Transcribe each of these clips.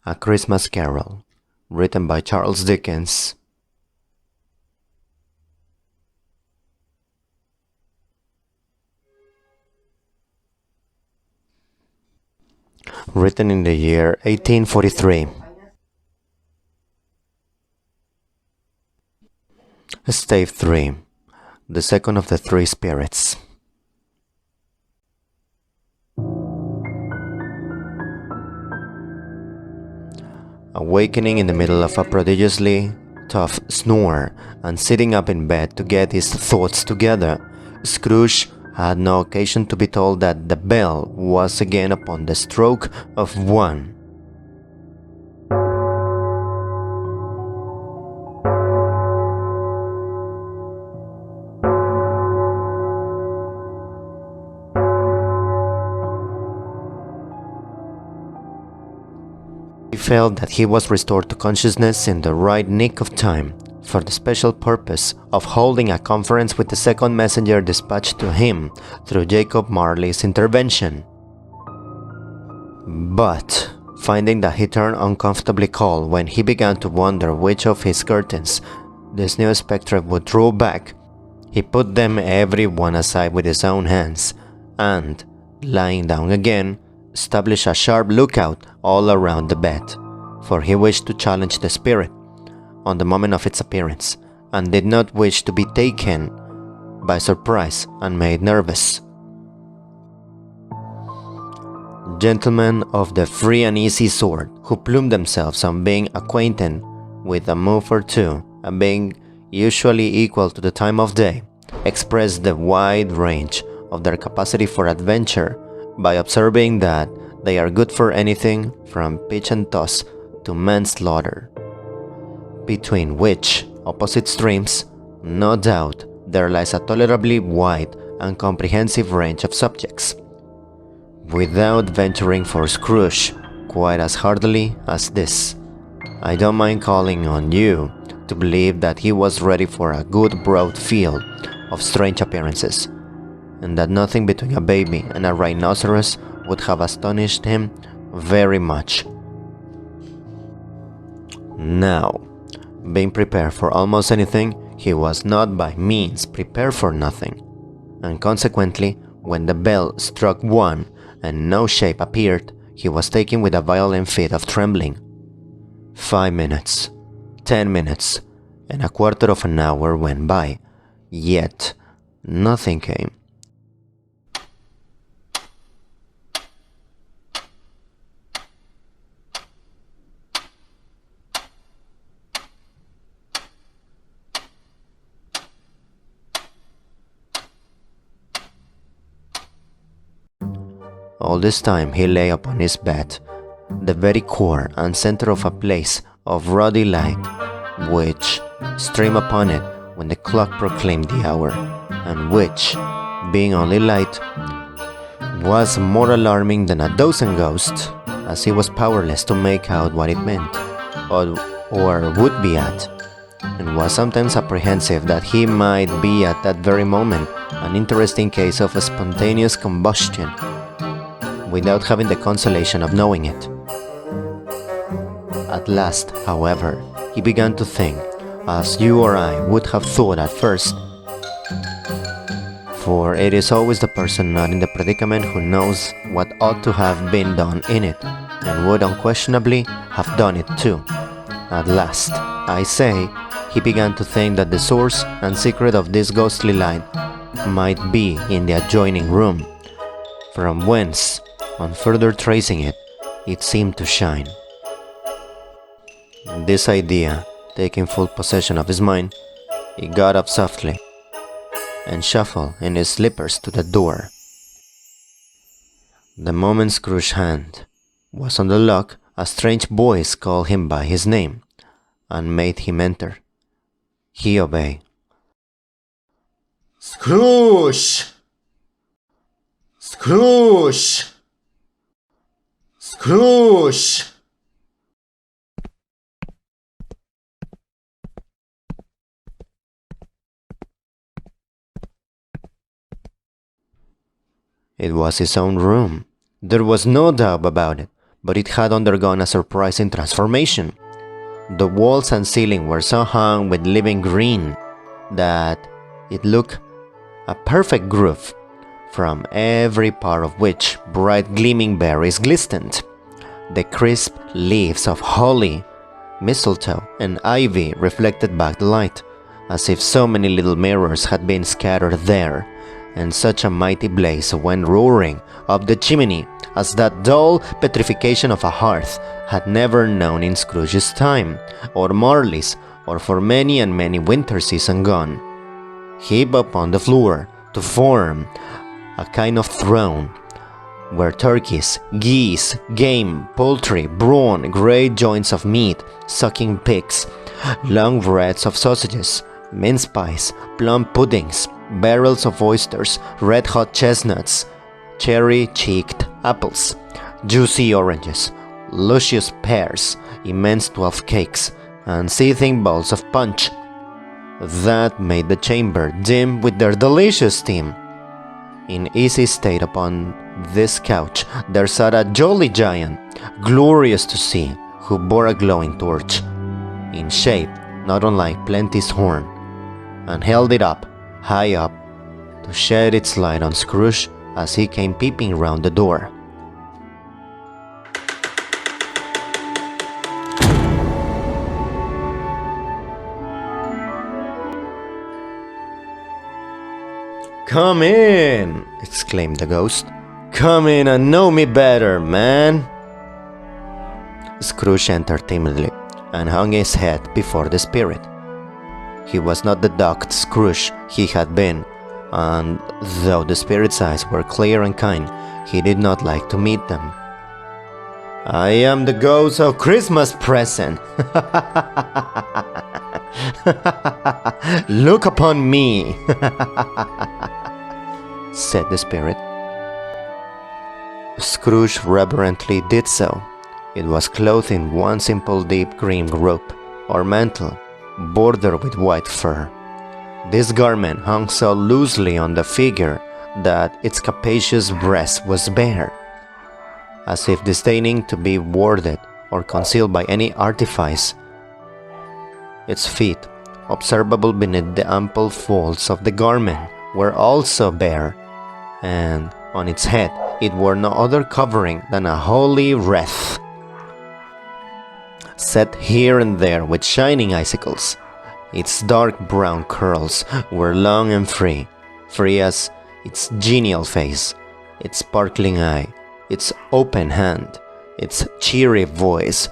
A Christmas Carol, written by Charles Dickens. Written in the year 1843. Stave 3, the second of the three spirits. Awakening in the middle of a prodigiously tough snore and sitting up in bed to get his thoughts together, Scrooge had no occasion to be told that the bell was again upon the stroke of 1. He felt that he was restored to consciousness in the right nick of time, for the special purpose of holding a conference with the second messenger dispatched to him through Jacob Marley's intervention. But, finding that he turned uncomfortably cold when he began to wonder which of his curtains this new spectre would draw back, he put them every one aside with his own hands, and, lying down again, established a sharp lookout all around the bed, for he wished to challenge the spirit on the moment of its appearance, and did not wish to be taken by surprise and made nervous. Gentlemen of the free and easy sort, who plume themselves on being acquainted with a move or two, and being usually equal to the time of day, express the wide range of their capacity for adventure by observing that they are good for anything from pitch and toss to manslaughter, between which opposite streams, no doubt, there lies a tolerably wide and comprehensive range of subjects. Without venturing for Scrooge quite as heartily as this, I don't mind calling on you to believe that he was ready for a good broad field of strange appearances, and that nothing between a baby and a rhinoceros would have astonished him very much. Now, being prepared for almost anything, he was not by means prepared for nothing, and consequently, when the bell struck 1 and no shape appeared, he was taken with a violent fit of trembling. 5 minutes, 10 minutes, and a quarter of an hour went by, yet nothing came. All this time he lay upon his bed, the very core and center of a blaze of ruddy light, which streamed upon it when the clock proclaimed the hour, and which, being only light, was more alarming than a dozen ghosts, as he was powerless to make out what it meant, or would be at, and was sometimes apprehensive that he might be at that very moment an interesting case of a spontaneous combustion, without having the consolation of knowing it. At last, however, he began to think, as you or I would have thought at first, for it is always the person not in the predicament who knows what ought to have been done in it, and would unquestionably have done it too. At last, I say, he began to think that the source and secret of this ghostly light might be in the adjoining room, from whence, on further tracing it, it seemed to shine. This idea taking full possession of his mind, he got up softly and shuffled in his slippers to the door. The moment Scrooge's hand was on the lock, a strange voice called him by his name and made him enter. He obeyed. Scrooge! Scrooge! Scrooge! It was his own room. There was no doubt about it, but it had undergone a surprising transformation. The walls and ceiling were so hung with living green that it looked a perfect groove, from every part of which bright gleaming berries glistened. The crisp leaves of holly, mistletoe, and ivy reflected back the light, as if so many little mirrors had been scattered there, and such a mighty blaze went roaring up the chimney as that dull petrification of a hearth had never known in Scrooge's time, or Marley's, or for many and many winter seasons gone. Heaped upon the floor to form a kind of throne, where turkeys, geese, game, poultry, brawn, great joints of meat, sucking pigs, long breads of sausages, mince pies, plum puddings, barrels of oysters, red-hot chestnuts, cherry-cheeked apples, juicy oranges, luscious pears, immense 12 cakes, and seething bowls of punch, that made the chamber dim with their delicious steam. In easy state upon this couch there sat a jolly giant, glorious to see, who bore a glowing torch, in shape not unlike Plenty's horn, and held it up, high up, to shed its light on Scrooge as he came peeping round the door. "Come in!" exclaimed the ghost. "Come in and know me better, man!" Scrooge entered timidly and hung his head before the spirit. He was not the dogged Scrooge he had been, and though the spirit's eyes were clear and kind, he did not like to meet them. "I am the ghost of Christmas present. Look upon me," said the spirit. Scrooge reverently did so. It was clothed in one simple deep green robe, or mantle, bordered with white fur. This garment hung so loosely on the figure that its capacious breast was bare, as if disdaining to be warded or concealed by any artifice. Its feet, observable beneath the ample folds of the garment, were also bare, and on its head it wore no other covering than a holy wreath, set here and there with shining icicles. Its dark brown curls were long and free as its genial face, its sparkling eye, its open hand, its cheery voice,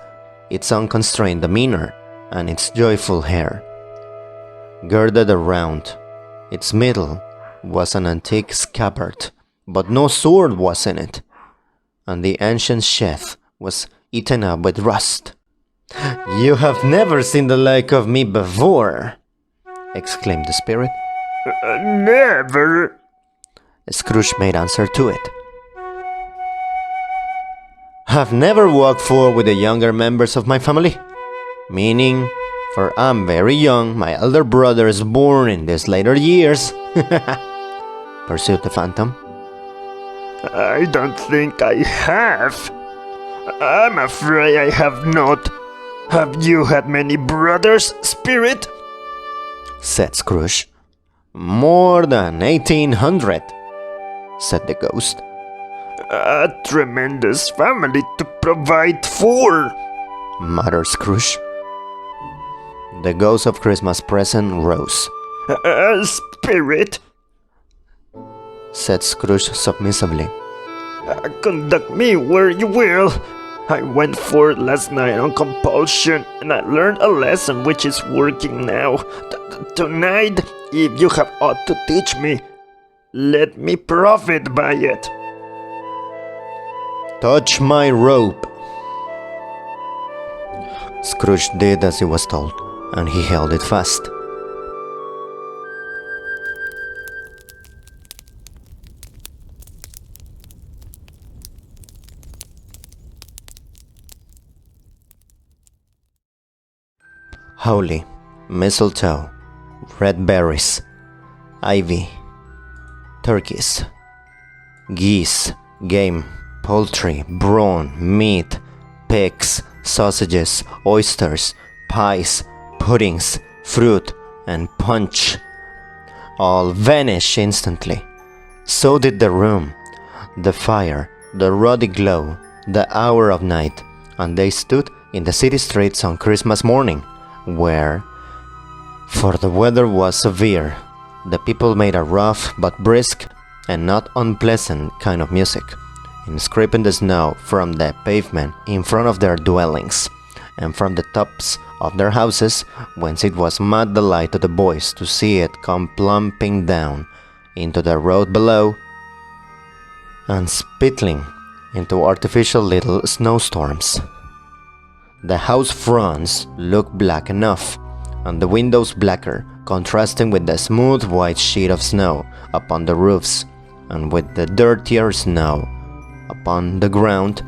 its unconstrained demeanor, and its joyful hair. Girded around its middle was an antique scabbard, but no sword was in it, and the ancient sheath was eaten up with rust. "You have never seen the like of me before," exclaimed the spirit. Never. Scrooge made answer to it. "Have never walked forward with the younger members of my family? Meaning, for I'm very young, my elder brother is born in these later years," pursued the phantom. I don't think I have. I'm afraid I have not. Have you had many brothers, spirit? Said Scrooge. "More than 1,800, said the ghost. A tremendous family to provide for, muttered Scrooge. The ghost of Christmas present rose. Spirit, said Scrooge submissively. Conduct me where you will. I went forth last night on compulsion, and I learned a lesson which is working now. Tonight, if you have aught to teach me, let me profit by it. Touch my rope. Scrooge did as he was told, and he held it fast. Holly, mistletoe, red berries, ivy, turkeys, geese, game, poultry, brawn, meat, pigs, sausages, oysters, pies, puddings, fruit, and punch all vanished instantly. So did the room, the fire, the ruddy glow, the hour of night, and they stood in the city streets on Christmas morning, where, for the weather was severe, the people made a rough but brisk and not unpleasant kind of music, in scraping the snow from the pavement in front of their dwellings, and from the tops of their houses, whence it was mad delight to the boys to see it come plumping down into the road below, and spittling into artificial little snowstorms. The house fronts looked black enough, and the windows blacker, contrasting with the smooth white sheet of snow upon the roofs, and with the dirtier snow upon the ground,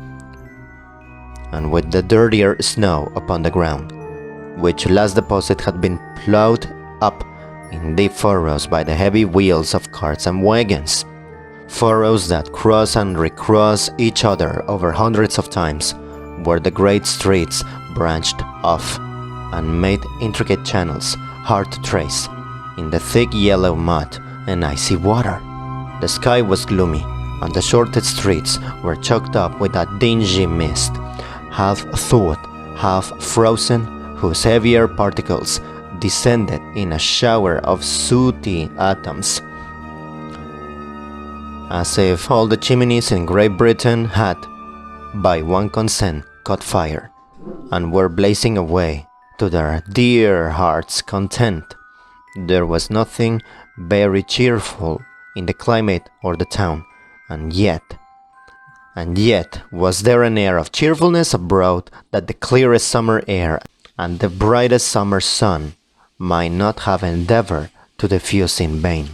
which last deposit had been plowed up in deep furrows by the heavy wheels of carts and wagons, furrows that cross and recross each other over hundreds of times, where the great streets branched off and made intricate channels hard to trace in the thick yellow mud and icy water. The sky was gloomy, and the shortest streets were choked up with a dingy mist, half thawed, half frozen, whose heavier particles descended in a shower of sooty atoms, as if all the chimneys in Great Britain had, by one consent, caught fire, and were blazing away to their dear hearts' content. There was nothing very cheerful in the climate or the town, and yet was there an air of cheerfulness abroad that the clearest summer air and the brightest summer sun might not have endeavored to diffuse in vain.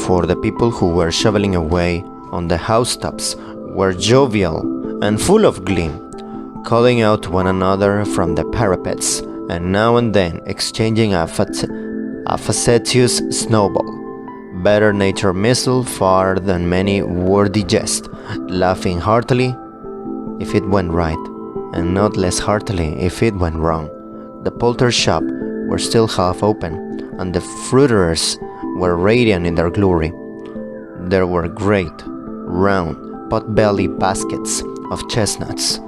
For the people who were shoveling away on the housetops were jovial and full of glee, calling out to one another from the parapets, and now and then exchanging a facetious snowball, better-natured missile far than many wordy jest, laughing heartily if it went right, and not less heartily if it went wrong. The poulterer's shop were still half open, and the fruiterers were radiant in their glory. There were great, round, pot-bellied baskets of chestnuts,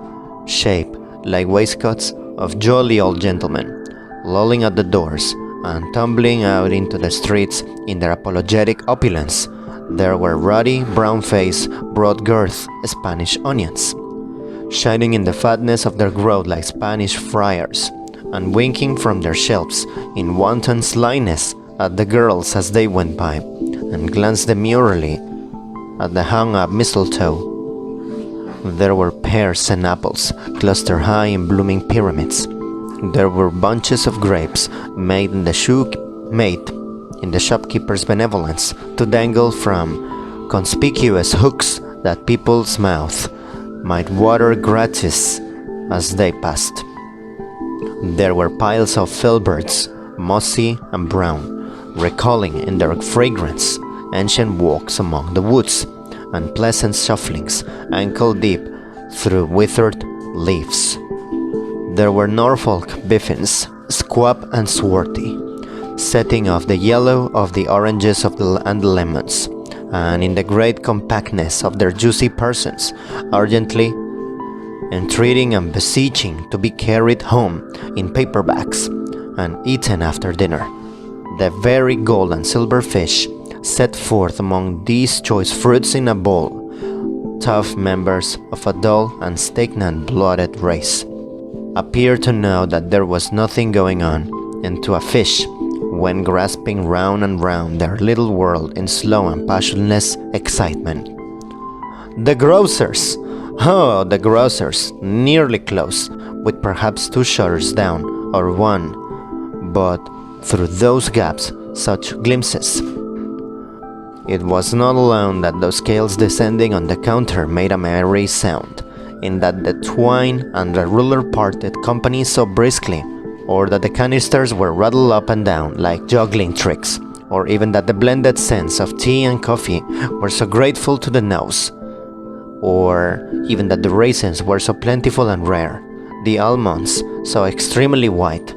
shaped like waistcoats of jolly old gentlemen, lolling at the doors and tumbling out into the streets in their apologetic opulence. There were ruddy, brown-faced, broad-girthed Spanish onions, shining in the fatness of their growth like Spanish friars, and winking from their shelves in wanton slyness at the girls as they went by, and glanced demurely at the hung-up mistletoe. There were pears and apples clustered high in blooming pyramids. There were bunches of grapes made in the shopkeeper's benevolence to dangle from conspicuous hooks that people's mouths might water gratis as they passed. There were piles of filberts, mossy and brown, recalling in their fragrance ancient walks among the woods, and pleasant shufflings ankle-deep through withered leaves. There were Norfolk biffins, squab and swarthy, setting off the yellow of the oranges and the lemons, and in the great compactness of their juicy persons, urgently entreating and beseeching to be carried home in paperbacks and eaten after dinner. The very gold and silver fish set forth among these choice fruits in a bowl, tough members of a dull and stagnant blooded race, appeared to know that there was nothing going on, and to a fish went grasping round and round their little world in slow and passionless excitement. The grocers! Oh, the grocers, nearly close, with perhaps 2 shutters down, or 1, but through those gaps such glimpses. It was not alone that those scales descending on the counter made a merry sound, in that the twine and the ruler parted company so briskly, or that the canisters were rattled up and down like juggling tricks, or even that the blended scents of tea and coffee were so grateful to the nose, or even that the raisins were so plentiful and rare, the almonds so extremely white,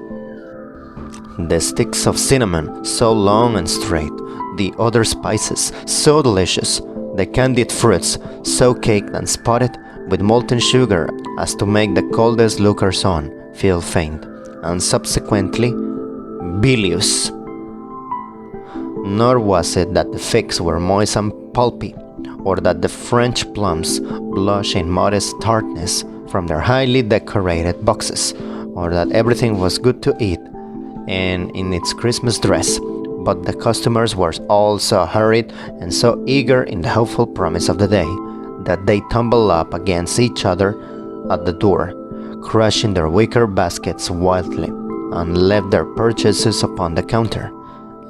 the sticks of cinnamon so long and straight, the other spices so delicious, the candied fruits so caked and spotted with molten sugar as to make the coldest lookers-on feel faint, and subsequently bilious. Nor was it that the figs were moist and pulpy, or that the French plums blush in modest tartness from their highly decorated boxes, or that everything was good to eat and in its Christmas dress, but the customers were all so hurried and so eager in the hopeful promise of the day that they tumbled up against each other at the door, crushing their wicker baskets wildly, and left their purchases upon the counter,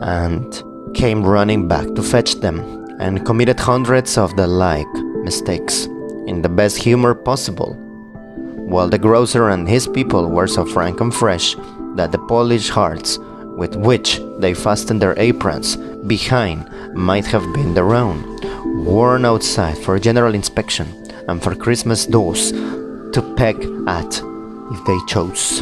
and came running back to fetch them, and committed hundreds of the like mistakes in the best humor possible, while the grocer and his people were so frank and fresh that the polished hearts with which they fastened their aprons behind might have been their own, worn outside for general inspection and for Christmas dolls to peck at if they chose.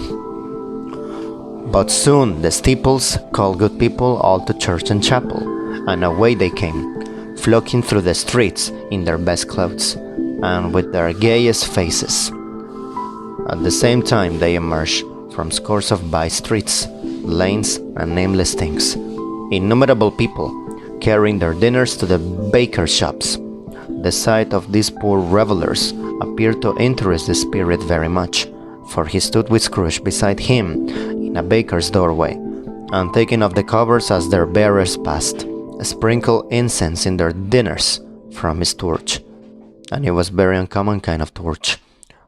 But soon the steeples called good people all to church and chapel, and away they came, flocking through the streets in their best clothes and with their gayest faces. At the same time they emerged from scores of by streets, lanes, and nameless things, innumerable people carrying their dinners to the bakers' shops. The sight of these poor revelers appeared to interest the spirit very much, for he stood with Scrooge beside him in a baker's doorway, and taking off the covers as their bearers passed, sprinkled incense in their dinners from his torch. And it was very uncommon kind of torch,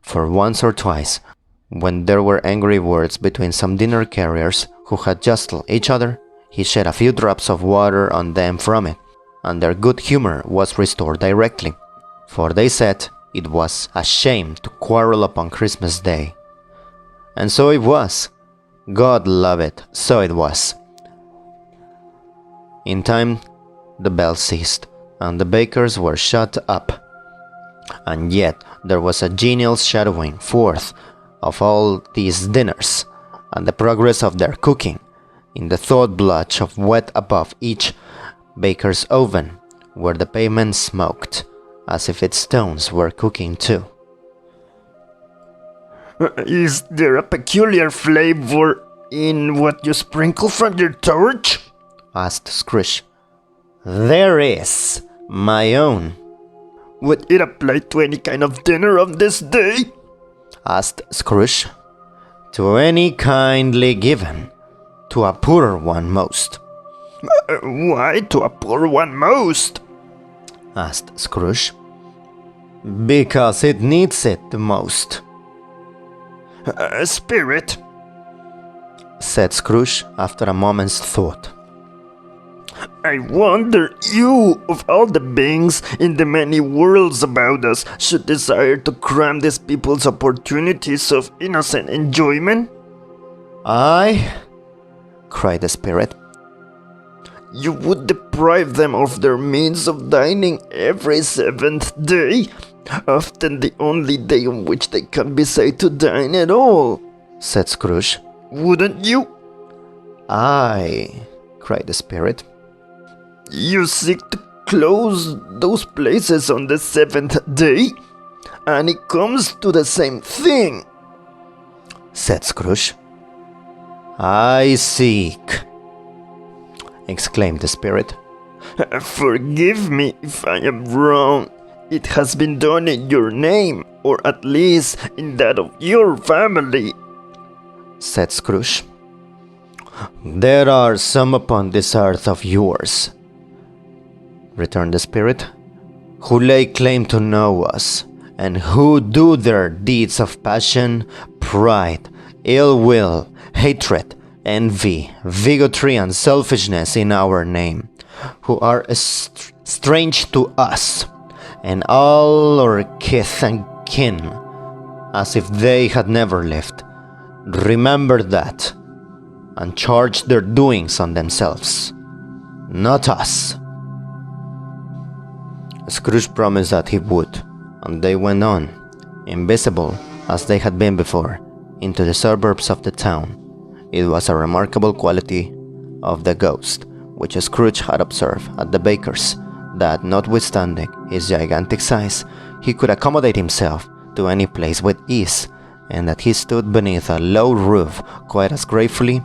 for once or twice, when there were angry words between some dinner carriers who had jostled each other, he shed a few drops of water on them from it, and their good humor was restored directly, for they said it was a shame to quarrel upon Christmas Day. And so it was. God love it, so it was. In time, the bell ceased, and the bakers were shut up, and yet there was a genial shadowing forth of all these dinners, and the progress of their cooking, in the thought blotch of wet above each baker's oven, where the pavement smoked, as if its stones were cooking too. Is there a peculiar flavor in what you sprinkle from your torch? Asked Scrooge. There is, my own. Would it apply to any kind of dinner on this day? Asked Scrooge. To any kindly given, to a poorer one most. Why to a poor one most? Asked Scrooge. Because it needs it the most. Spirit, said Scrooge after a moment's thought. I wonder you, of all the beings in the many worlds about us, should desire to cram these people's opportunities of innocent enjoyment? Aye, cried the spirit. You would deprive them of their means of dining every seventh day, often the only day on which they can be said to dine at all, said Scrooge. Wouldn't you? Aye, cried the spirit. You seek to close those places on the seventh day, and it comes to the same thing, said Scrooge. I seek, exclaimed the spirit. Forgive me if I am wrong. It has been done in your name, or at least in that of your family, said Scrooge. There are some upon this earth of yours, returned the spirit, who lay claim to know us, and who do their deeds of passion, pride, ill will, hatred, envy, bigotry, and selfishness in our name, who are strange to us, and all our kith and kin, as if they had never lived. Remember that, and charge their doings on themselves. Not us." Scrooge promised that he would, and they went on, invisible as they had been before, into the suburbs of the town. It was a remarkable quality of the ghost, which Scrooge had observed at the baker's, that notwithstanding his gigantic size, he could accommodate himself to any place with ease, and that he stood beneath a low roof quite as gracefully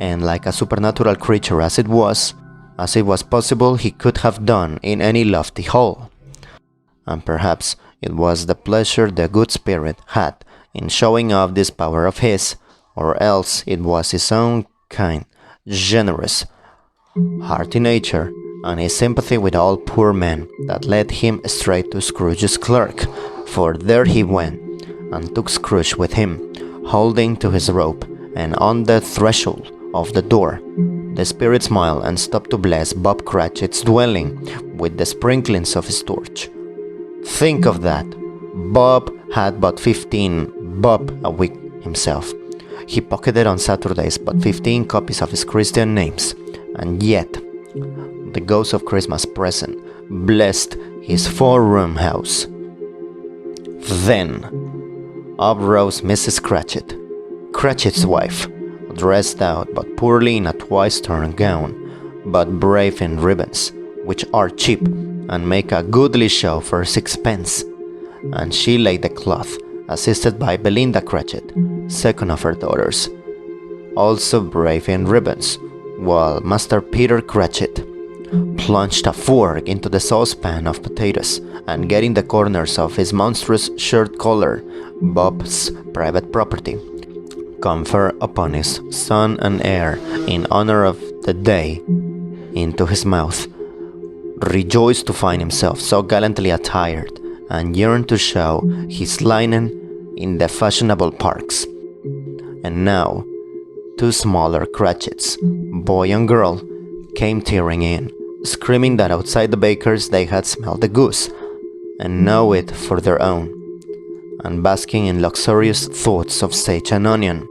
and like a supernatural creature as it was possible he could have done in any lofty hall. And perhaps it was the pleasure the good spirit had in showing off this power of his, or else it was his own kind, generous, hearty nature, and his sympathy with all poor men that led him straight to Scrooge's clerk, for there he went, and took Scrooge with him, holding to his rope, and on the threshold of the door, the spirit smiled and stopped to bless Bob Cratchit's dwelling with the sprinklings of his torch. Think of that! Bob had but 15 bob a week himself. He pocketed on Saturdays but 15 copies of his Christian names, and yet the ghost of Christmas present blessed his 4-room house. Then up rose Mrs. Cratchit, Cratchit's wife, dressed out but poorly in a twice-turned gown, but brave in ribbons, which are cheap and make a goodly show for 6 pence, and she laid the cloth, assisted by Belinda Cratchit, second of her daughters, also brave in ribbons, while Master Peter Cratchit plunged a fork into the saucepan of potatoes, and getting the corners of his monstrous shirt collar, Bob's private property, confer upon his son and heir in honor of the day, into his mouth, rejoiced to find himself so gallantly attired, and yearned to show his linen in the fashionable parks. And now 2 smaller Cratchits, boy and girl, came tearing in, screaming that outside the baker's they had smelled the goose, and know it for their own, and basking in luxurious thoughts of sage and onion.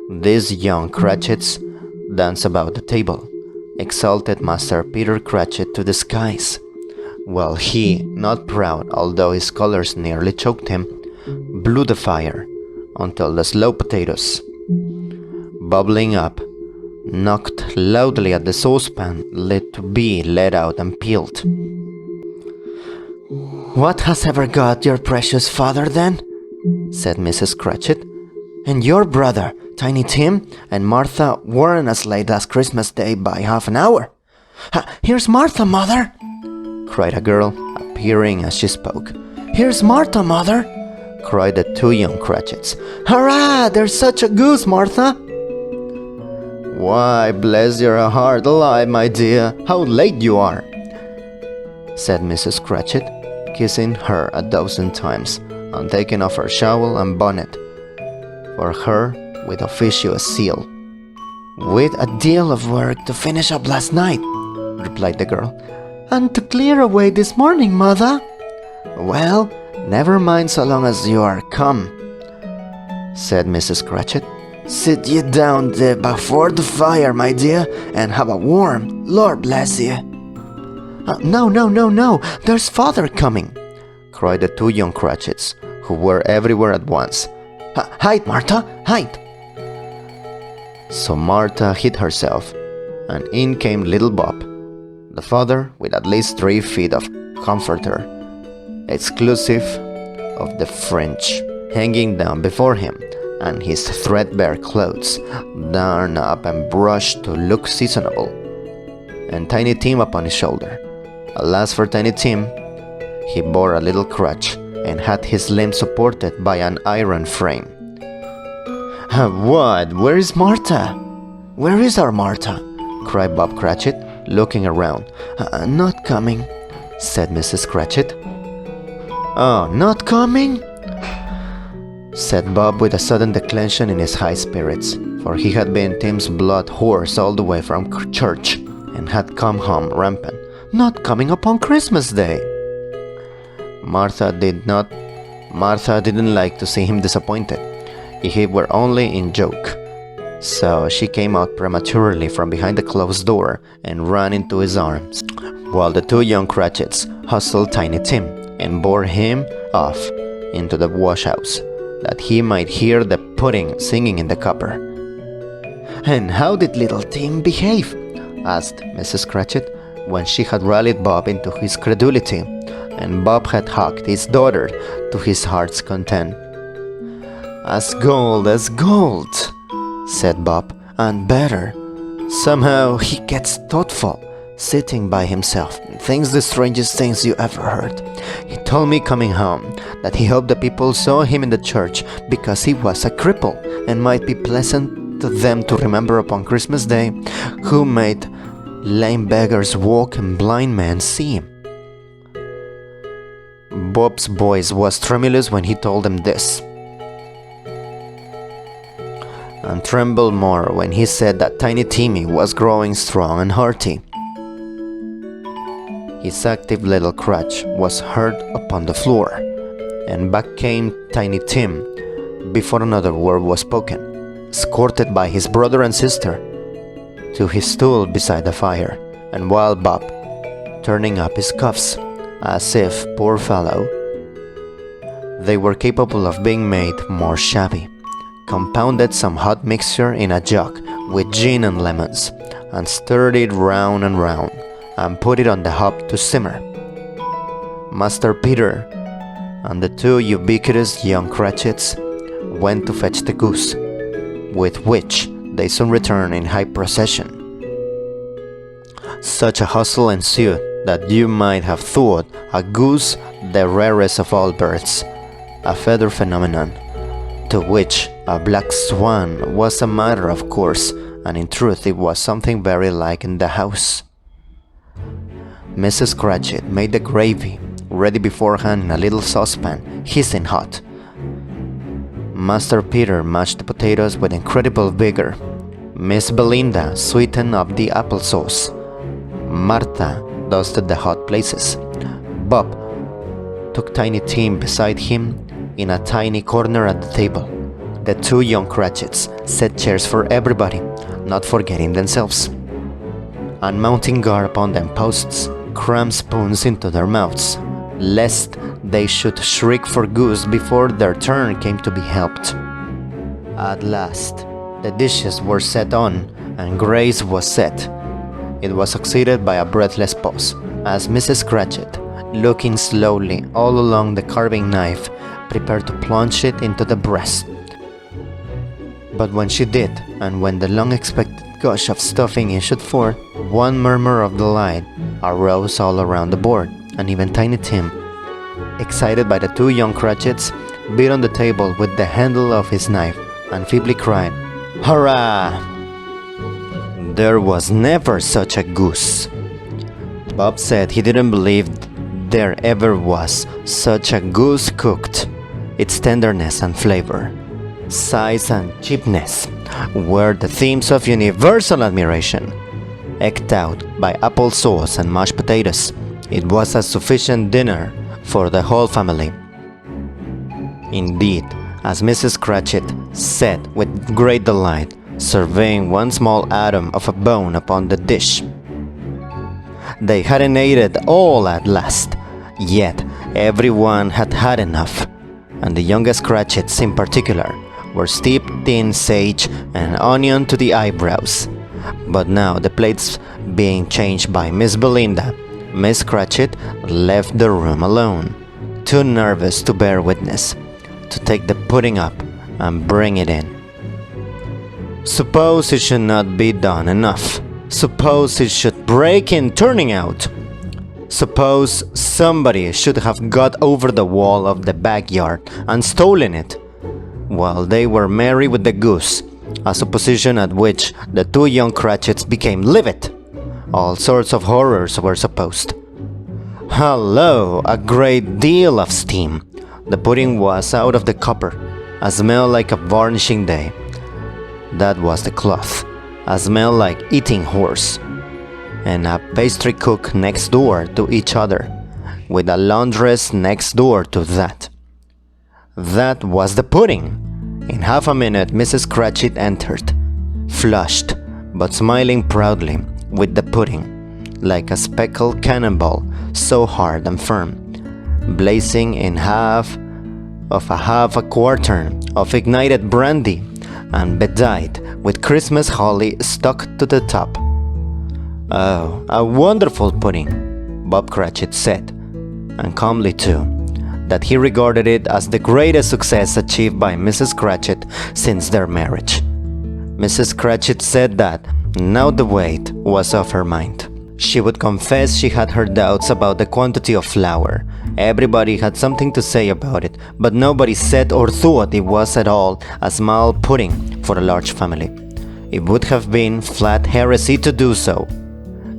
These young Cratchits danced about the table, exalted Master Peter Cratchit to the skies, while he, not proud although his colors nearly choked him, blew the fire until the slow potatoes, bubbling up, knocked loudly at the saucepan lit to be let out and peeled. "What has ever got your precious father then?" said Mrs. Cratchit. "And your brother, Tiny Tim, and Martha weren't as late as Christmas Day by half an hour." "Here's Martha, Mother!" cried a girl, appearing as she spoke. "Here's Martha, Mother!" cried the 2 young Cratchits. "Hurrah! There's such a goose, Martha!" "Why, bless your heart alive, my dear, how late you are!" said Mrs. Cratchit, kissing her 12 times, and taking off her shawl and bonnet for her with officious zeal. "With a deal of work to finish up last night," replied the girl. "And to clear away this morning, Mother." "Well, never mind so long as you are come," said Mrs. Cratchit. "Sit ye down before the fire, my dear, and have a warm. Lord bless you." No, there's Father coming," cried the 2 young Cratchits, who were everywhere at once. "Hide, Martha, hide!" So Martha hid herself, and in came little Bob, the father with at least 3 feet of comforter, exclusive of the French, hanging down before him, and his threadbare clothes darned up and brushed to look seasonable, and Tiny Tim upon his shoulder. Alas for Tiny Tim, he bore a little crutch, and had his limbs supported by an iron frame. "What? Where is Martha? Where is our Martha?" cried Bob Cratchit, looking around. Not coming," said Mrs. Cratchit. "Oh, not coming?" said Bob with a sudden declension in his high spirits, for he had been Tim's blood horse all the way from church, and had come home rampant. "Not coming upon Christmas Day." Martha didn't like to see him disappointed, if it were only in joke, So she came out prematurely from behind the closed door and ran into his arms, while the two young Cratchits hustled Tiny Tim and bore him off into the washhouse, that he might hear the pudding singing in the copper. "And how did little Tim behave?" asked Mrs. Cratchit, when she had rallied Bob into his credulity, and Bob had hugged his daughter to his heart's content. As gold," said Bob, "and better. Somehow he gets thoughtful, sitting by himself, and thinks the strangest things you ever heard. He told me coming home that he hoped the people saw him in the church because he was a cripple, and might be pleasant to them to remember upon Christmas Day who made lame beggars walk and blind men see." Bob's voice was tremulous when he told them this, and trembled more when he said that Tiny Timmy was growing strong and hearty. His active little crutch was heard upon the floor, and back came Tiny Tim before another word was spoken, escorted by his brother and sister to his stool beside the fire, and while Bob, turning up his cuffs, as if, poor fellow, they were capable of being made more shabby, compounded some hot mixture in a jug with gin and lemons, and stirred it round and round, and put it on the hob to simmer. Master Peter and the two ubiquitous young Cratchits went to fetch the goose, with which they soon returned in high procession. Such a hustle ensued that you might have thought a goose the rarest of all birds, a feather phenomenon, to which a black swan was a matter of course, and in truth it was something very like in the house. Mrs. Cratchit made the gravy ready beforehand in a little saucepan, hissing hot. Master Peter mashed the potatoes with incredible vigor. Miss Belinda sweetened up the applesauce. Martha dusted the hot places. Bob took Tiny Tim beside him in a tiny corner at the table. The two young Cratchits set chairs for everybody, not forgetting themselves, and mounting guard upon them posts, crammed spoons into their mouths, lest they should shriek for goose before their turn came to be helped. At last, the dishes were set on, and grace was set. It was succeeded by a breathless pause, as Mrs. Cratchit, looking slowly all along the carving knife, prepared to plunge it into the breast. But when she did, and when the long-expected gush of stuffing issued forth, one murmur of delight arose all around the board, and even Tiny Tim, excited by the two young Cratchits, beat on the table with the handle of his knife, and feebly cried, "Hurrah! There was never such a goose." Bob said he didn't believe there ever was such a goose cooked. Its tenderness and flavor, size and cheapness were the themes of universal admiration. Egged out by applesauce and mashed potatoes, it was a sufficient dinner for the whole family. Indeed, as Mrs. Cratchit said with great delight, surveying one small atom of a bone upon the dish, they hadn't ate it all at last, yet everyone had had enough, and the youngest Cratchits in particular were steeped in sage and onion to the eyebrows. But now, the plates being changed by Miss Belinda, Miss Cratchit left the room alone, too nervous to bear witness, to take the pudding up and bring it in. Suppose it should not be done enough. Suppose it should break in turning out. Suppose somebody should have got over the wall of the backyard and stolen it while they were merry with the goose, a supposition at which the two young Cratchits became livid. All sorts of horrors were supposed. Hallo, a great deal of steam. The pudding was out of the copper, a smell like a varnishing day. That was the cloth, a smell like eating horse, and a pastry cook next door to each other, with a laundress next door to that. That was the pudding. In half a minute Mrs. Cratchit entered, flushed, but smiling proudly with the pudding, like a speckled cannonball, so hard and firm, blazing in half a quartern of ignited brandy, and bedight with Christmas holly stuck to the top. "Oh, a wonderful pudding," Bob Cratchit said, and calmly too, that he regarded it as the greatest success achieved by Mrs. Cratchit since their marriage. Mrs. Cratchit said that now the weight was off her mind. She would confess she had her doubts about the quantity of flour. Everybody had something to say about it, but nobody said or thought it was at all a small pudding for a large family. It would have been flat heresy to do so.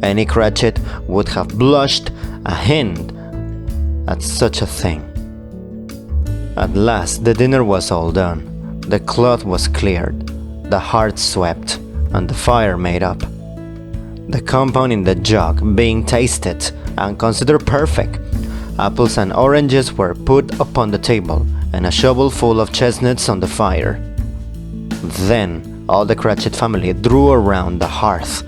Any Cratchit would have blushed a hint at such a thing. At last the dinner was all done. The cloth was cleared, the hearth swept, and the fire made up. The compound in the jug being tasted and considered perfect, apples and oranges were put upon the table, and a shovel full of chestnuts on the fire. Then all the Cratchit family drew around the hearth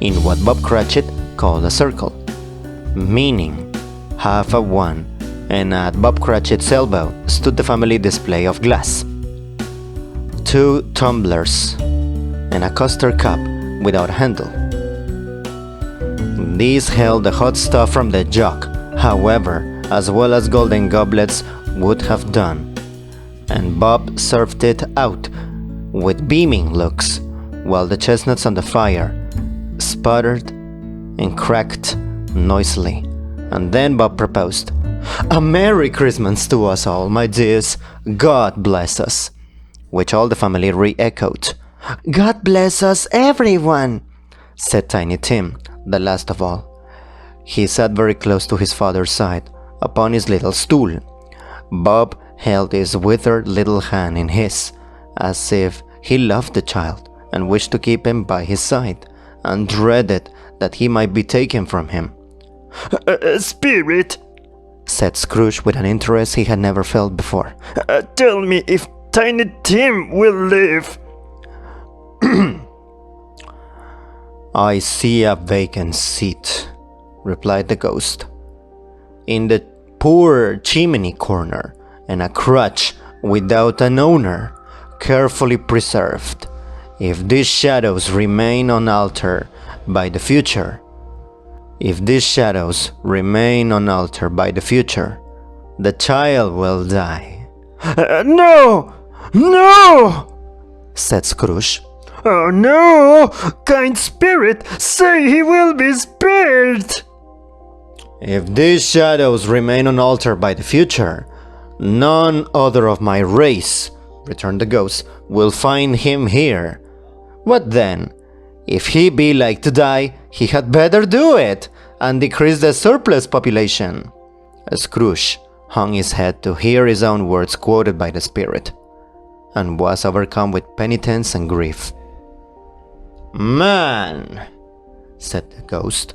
in what Bob Cratchit called a circle, meaning half a one, and at Bob Cratchit's elbow stood the family display of glass. 2 tumblers and a custard cup without a handle. These held the hot stuff from the jug, however, as well as golden goblets would have done, and Bob served it out with beaming looks, while the chestnuts on the fire sputtered and cracked noisily. And then Bob proposed, "A Merry Christmas to us all, my dears. God bless us," which all the family re-echoed. "God bless us, everyone," said Tiny Tim, the last of all. He sat very close to his father's side, upon his little stool. Bob held his withered little hand in his, as if he loved the child and wished to keep him by his side, and dreaded that he might be taken from him. Spirit, said Scrooge with an interest he had never felt before. Tell me if Tiny Tim will live." "I see a vacant seat," replied the ghost, "in the poor chimney corner, and a crutch without an owner, carefully preserved. If these shadows remain unaltered by the future, the child will die." No! No! said Scrooge. "Oh no! Kind spirit, say he will be spared!" "If these shadows remain unaltered by the future, none other of my race," returned the ghost, "will find him here. What then? If he be like to die, he had better do it, and decrease the surplus population." Scrooge hung his head to hear his own words quoted by the spirit, and was overcome with penitence and grief. "Man," said the ghost,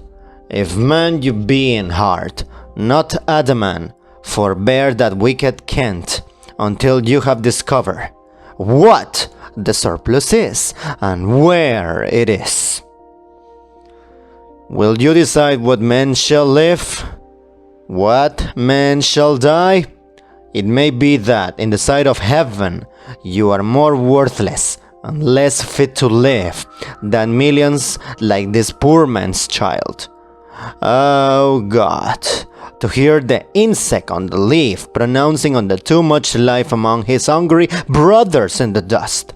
"if man you be in heart, not adamant, forbear that wicked cant, until you have discovered what the surplus is, and where it is. Will you decide what men shall live? What men shall die? It may be that, in the sight of heaven, you are more worthless and less fit to live than millions like this poor man's child. Oh God, to hear the insect on the leaf pronouncing on the too much life among his hungry brothers in the dust."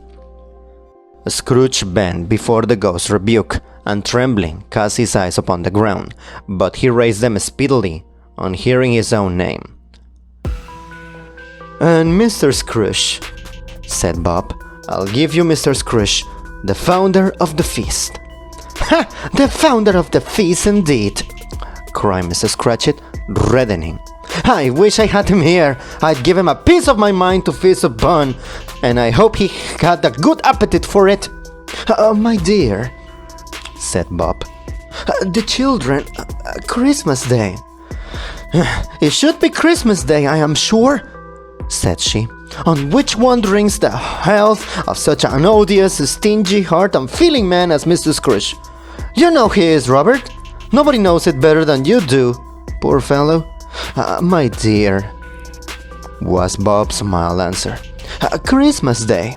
Scrooge bent before the ghost's rebuke, and trembling cast his eyes upon the ground, but he raised them speedily on hearing his own name. "And Mr. Scrooge," said Bob, "I'll give you Mr. Scrooge, the founder of the feast." "Ha! The founder of the feast, indeed!" cried Mrs. Cratchit, reddening. "I wish I had him here. I'd give him a piece of my mind to feast upon, and I hope he had a good appetite for it." "My dear," said Bob, "the children, Christmas Day." "It should be Christmas Day, I am sure," said she. "On which one drinks the health of such an odious, stingy, hard-and-feeling man as Mr. Scrooge? You know he is, Robert. Nobody knows it better than you do. Poor fellow." "My dear," was Bob's mild answer. "Christmas Day."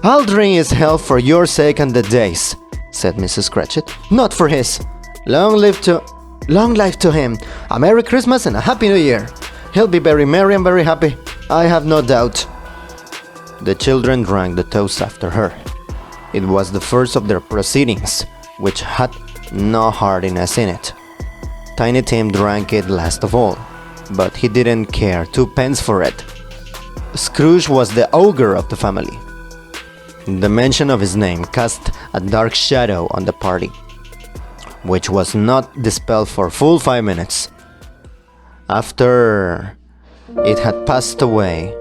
"I'll drink his health for your sake and the day's," said Mrs. Cratchit. "Not for his. Long life to him. A Merry Christmas and a Happy New Year. He'll be very merry and very happy, I have no doubt." The children drank the toast after her. It was the first of their proceedings, which had no heartiness in it. Tiny Tim drank it last of all, but he didn't care 2 pence for it. Scrooge was the ogre of the family. The mention of his name cast a dark shadow on the party, which was not dispelled for full 5 minutes. After it had passed away,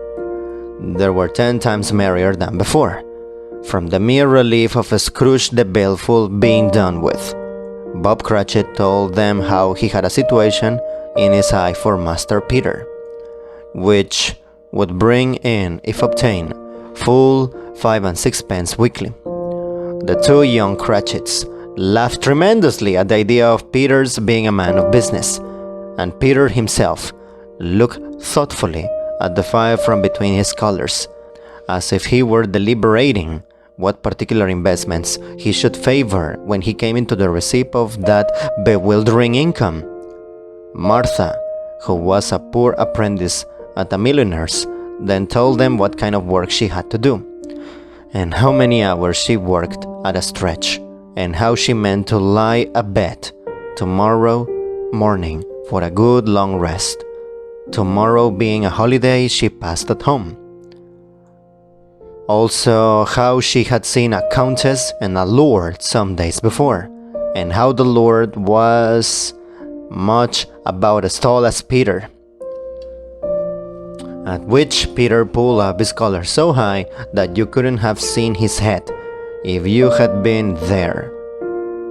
they were 10 times merrier than before, from the mere relief of Scrooge the Baleful being done with. Bob Cratchit told them how he had a situation in his eye for Master Peter, which would bring in, if obtained, full 5 and 6 pence weekly. The two young Cratchits laughed tremendously at the idea of Peter's being a man of business, and Peter himself looked thoughtfully at the fire from between his collars, as if he were deliberating what particular investments he should favor when he came into the receipt of that bewildering income. Martha, who was a poor apprentice at a milliner's, then told them what kind of work she had to do, and how many hours she worked at a stretch, and how she meant to lie abed tomorrow morning for a good long rest. Tomorrow being a holiday she passed at home. Also how she had seen a countess and a lord some days before, and how the lord was much about as tall as Peter. At which Peter pulled up his collar so high that you couldn't have seen his head if you had been there.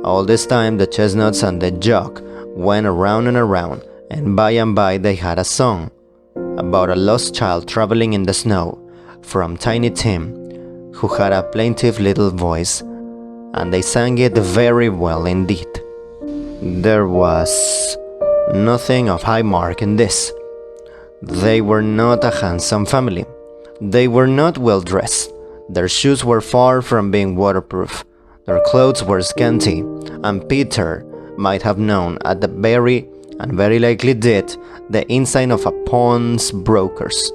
All this time the chestnuts and the jug went around and around, and by they had a song about a lost child traveling in the snow from Tiny Tim, who had a plaintive little voice, and they sang it very well indeed. There was nothing of high mark in this. They were not a handsome family. They were not well dressed. Their shoes were far from being waterproof. Their clothes were scanty, and Peter might have known at the very, and very likely did, the inside of a pawnbroker's.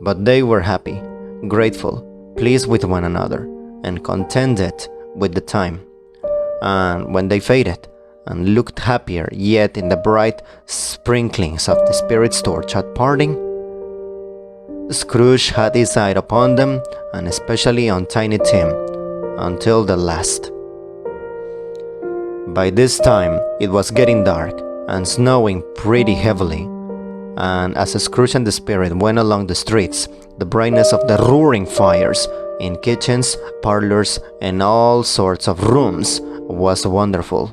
But they were happy, grateful, pleased with one another, and contented with the time. And when they faded, and looked happier yet in the bright sprinklings of the spirit's torch at parting, Scrooge had his eye upon them, and especially on Tiny Tim, until the last. By this time it was getting dark and snowing pretty heavily, and as Scrooge and the spirit went along the streets, the brightness of the roaring fires in kitchens, parlors, and all sorts of rooms was wonderful.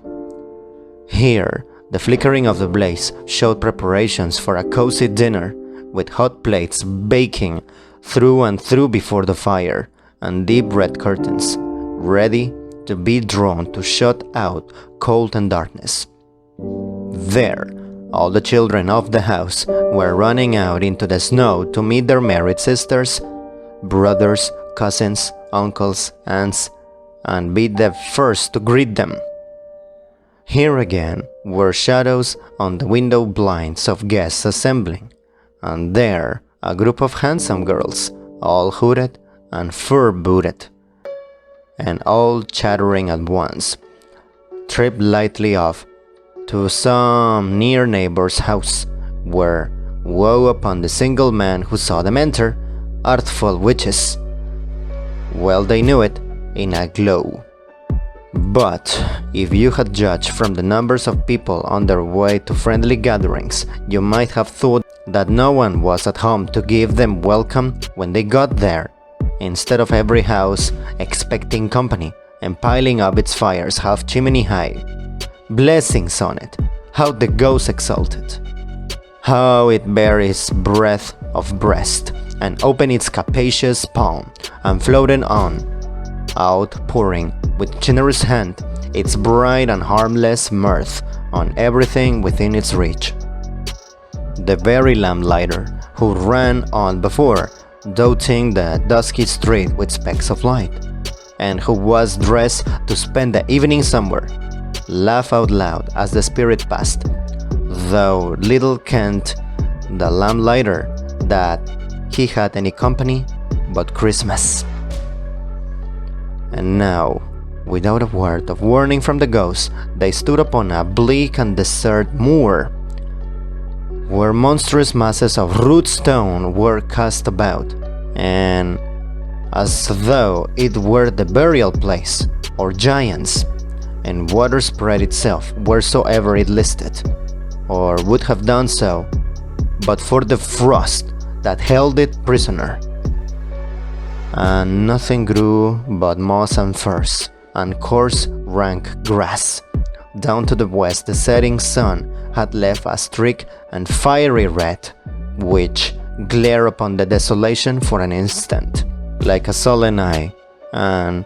Here, the flickering of the blaze showed preparations for a cozy dinner, with hot plates baking through and through before the fire, and deep red curtains, ready to be drawn to shut out cold and darkness. There, all the children of the house were running out into the snow to meet their married sisters, brothers, cousins, uncles, aunts, and be the first to greet them. Here again were shadows on the window blinds of guests assembling, and there a group of handsome girls, all hooded and fur-booted, and all chattering at once, tripped lightly off to some near neighbor's house, where woe upon the single man who saw them enter, artful witches. Well they knew it, in a glow. But if you had judged from the numbers of people on their way to friendly gatherings, you might have thought that no one was at home to give them welcome when they got there, instead of every house expecting company and piling up its fires half chimney high. Blessings on it, how the ghosts exulted. how it bare its breadth of breast, and opened its capacious palm, and floated on, outpouring with generous hand its bright and harmless mirth on everything within its reach. The very lamplighter who ran on before, dotting the dusky street with specks of light, and who was dressed to spend the evening somewhere, laughed out loud as the spirit passed, though little kenned the lamplighter that he had any company but Christmas. And now, without a word of warning from the ghost, they stood upon a bleak and desert moor, where monstrous masses of root stone were cast about, and as though it were the burial place or giants, and water spread itself wheresoever it listed, or would have done so, but for the frost that held it prisoner. And nothing grew but moss and furze, and coarse rank grass. Down to the west the setting sun had left a streak and fiery red, which glared upon the desolation for an instant, like a sullen eye, and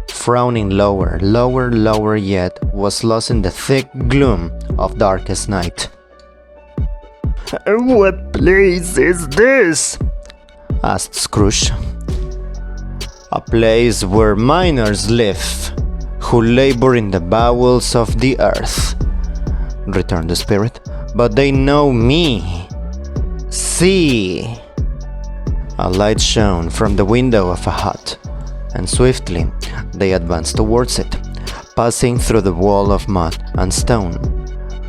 frowning lower, lower, lower yet, was lost in the thick gloom of darkest night. What place is this? Asked Scrooge. A place where miners live, who labor in the bowels of the earth, returned the spirit. But they know me. See! A light shone from the window of a hut, and swiftly they advanced towards it, passing through the wall of mud and stone.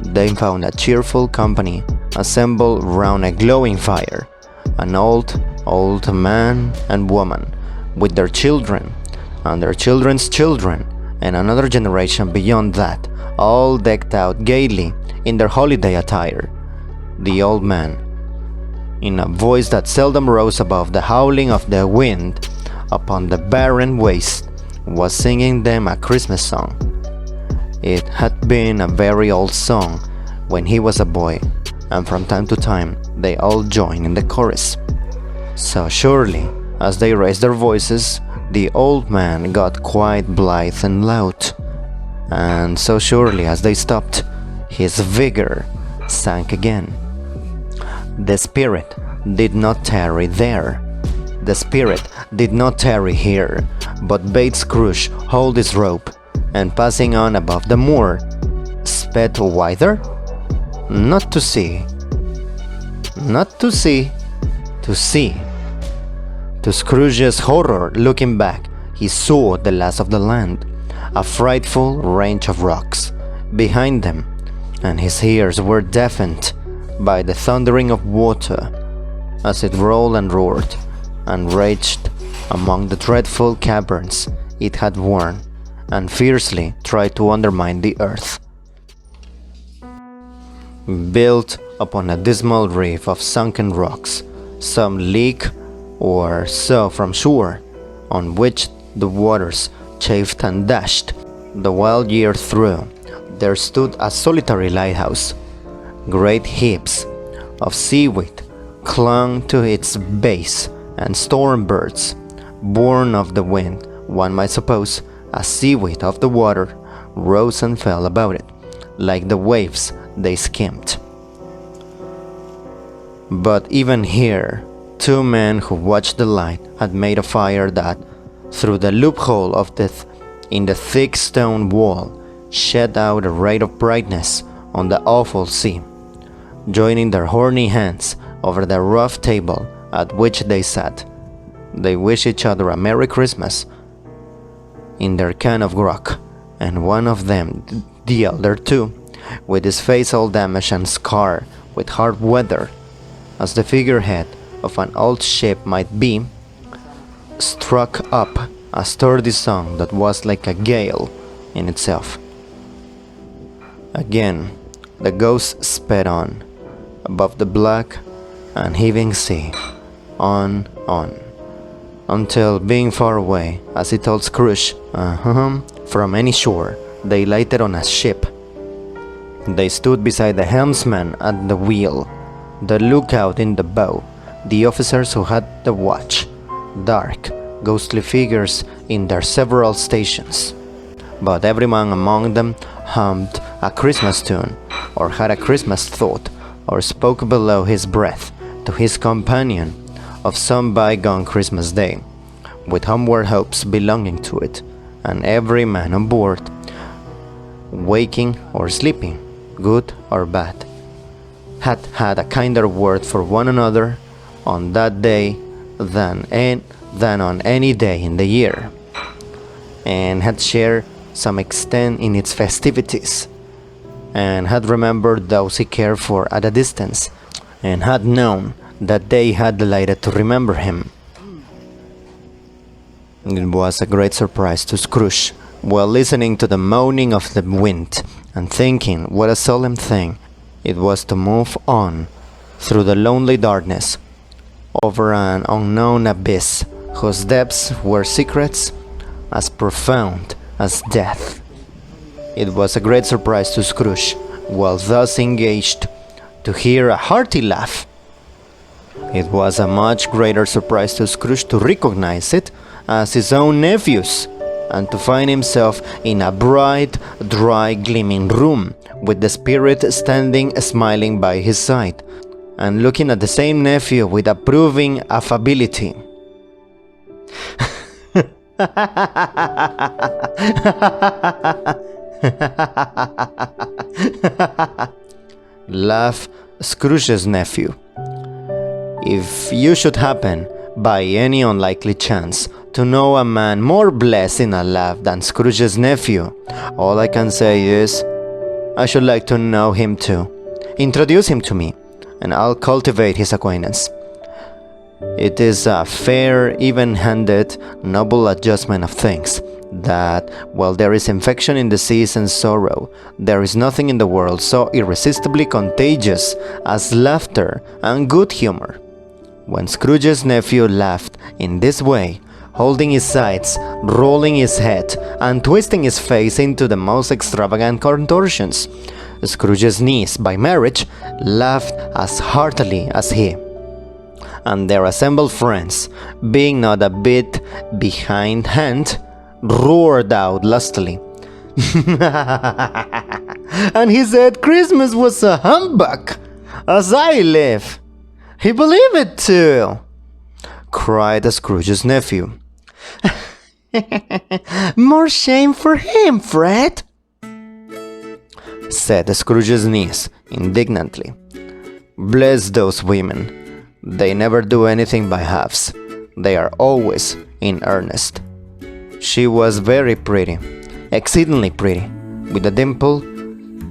They found a cheerful company assembled round a glowing fire, an old man and woman, with their children, and their children's children, and another generation beyond that, all decked out gaily in their holiday attire. The old man, in a voice that seldom rose above the howling of the wind upon the barren waste, was singing them a Christmas song. It had been a very old song when he was a boy, and from time to time they all joined in the chorus. So surely, as they raised their voices, the old man got quite blithe and loud, and so surely as they stopped, his vigor sank again. The spirit did not tarry there. The spirit did not tarry here, but bade Scrooge hold his rope, and passing on above the moor, sped whither? Not to see. Not to see. To see. To Scrooge's horror, looking back, he saw the last of the land, a frightful range of rocks behind them, and his ears were deafened by the thundering of water as it rolled and roared and raged among the dreadful caverns it had worn and fiercely tried to undermine the earth. Built upon a dismal reef of sunken rocks, some league or so from shore, on which the waters chafed and dashed the wild year through, there stood a solitary lighthouse. Great heaps of seaweed clung to its base, and storm birds, born of the wind, one might suppose, as seaweed of the water, rose and fell about it, like the waves they skimmed. But even here, two men who watched the light had made a fire that, through the loophole of in the thick stone wall, shed out a ray of brightness on the awful sea. Joining their horny hands over the rough table at which they sat, they wished each other a Merry Christmas in their can of grog, and one of them, the elder too, with his face all damaged and scarred with hard weather, as the figurehead of an old ship might be, struck up a sturdy song that was like a gale in itself. Again, the ghost sped on, above the black and heaving sea, on, until being far away, as he told Scrooge, from any shore, they lighted on a ship. They stood beside the helmsman at the wheel, the lookout in the bow, the officers who had the watch, dark, ghostly figures in their several stations. But every man among them hummed a Christmas tune, or had a Christmas thought, or spoke below his breath to his companion of some bygone Christmas day, with homeward hopes belonging to it, and every man on board, waking or sleeping, good or bad, had had a kinder word for one another on that day than on any day in the year, and had shared some extent in its festivities, and had remembered those he cared for at a distance, and had known that they had delighted to remember him. It was a great surprise to Scrooge, while listening to the moaning of the wind, and thinking what a solemn thing it was to move on through the lonely darkness, over an unknown abyss whose depths were secrets as profound as death. It was a great surprise to Scrooge, while thus engaged, to hear a hearty laugh. It was a much greater surprise to Scrooge to recognize it as his own nephew's, and to find himself in a bright, dry, gleaming room, with the spirit standing smiling by his side, and looking at the same nephew with approving affability. Laughed Scrooge's nephew. If you should happen, by any unlikely chance, to know a man more blessed in a laugh than Scrooge's nephew, all I can say is, I should like to know him too. Introduce him to me, and I'll cultivate his acquaintance. It is a fair, even-handed, noble adjustment of things, that, while there is infection in disease and sorrow, there is nothing in the world so irresistibly contagious as laughter and good humor. When Scrooge's nephew laughed in this way, holding his sides, rolling his head, and twisting his face into the most extravagant contortions, Scrooge's niece, by marriage, laughed as heartily as he. And their assembled friends, being not a bit behindhand, roared out lustily. And he said Christmas was a humbug, as I live. He believed it too, cried Scrooge's nephew. More shame for him, Fred, said Scrooge's niece indignantly. Bless those women. They never do anything by halves. They are always in earnest. She was very pretty, exceedingly pretty, with a dimpled,